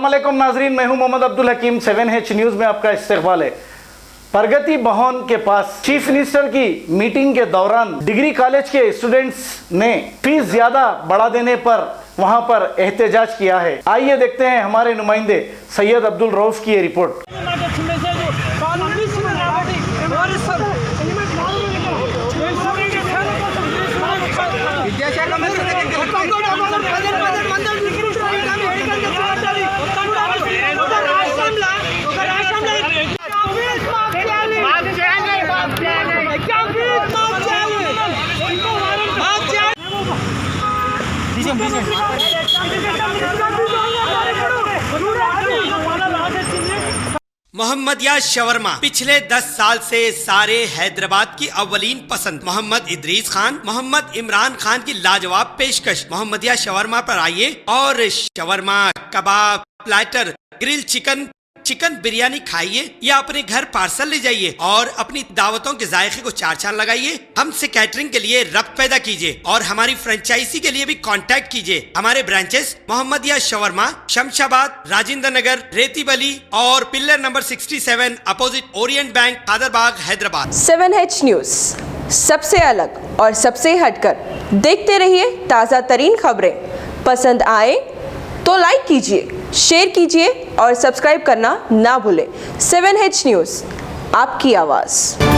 अस्सलाम वालेकुम नाजरीन, मैं हूं मोहम्मद अब्दुल हकीम। 7H न्यूज़ में आपका इस्तकबाल है। प्रगति भवन के पास चीफ मिनिस्टर की मीटिंग के दौरान डिग्री कॉलेज के स्टूडेंट्स ने फीस ज़्यादा बढ़ा देने पर वहां पर एहतजाज किया है। आइए देखते हैं हमारे नुमाइंदे सैयद अब्दुल रऊफ की ये रिपोर्ट। मोहम्मदिया शवरमा पिछले 10 साल से सारे हैदराबाद की अव्वलीन पसंद मोहम्मद इदरीस खान, मोहम्मद इमरान खान की लाजवाब पेशकश। मोहम्मदिया शवरमा पर आइए और शवरमा, कबाब, platter, grill chicken, chicken biryani खाइए या अपने घर पार्सल ले जाइए और अपनी दावतों के जायके को चार चांद लगाइए। हमसे कैटरिंग के लिए रब्त पैदा कीजिए और हमारी फ्रेंचाइजी के लिए भी कांटेक्ट कीजिए। हमारे ब्रांचेस मोहम्मदिया शवरमा, शमशाबाद, राजेंद्र नगर, रेती बली और pillar number 67 opposite Orient bank, Kadarbagh, Hyderabad. 7H news, सबसे अलग और सबसे हटकर। देखते रहिए ताज़ा तरीन खबरें। पसंद आए तो लाइक कीजिए, शेयर कीजिए और सब्सक्राइब करना ना भूलें। 7H न्यूज़, आपकी आवाज़।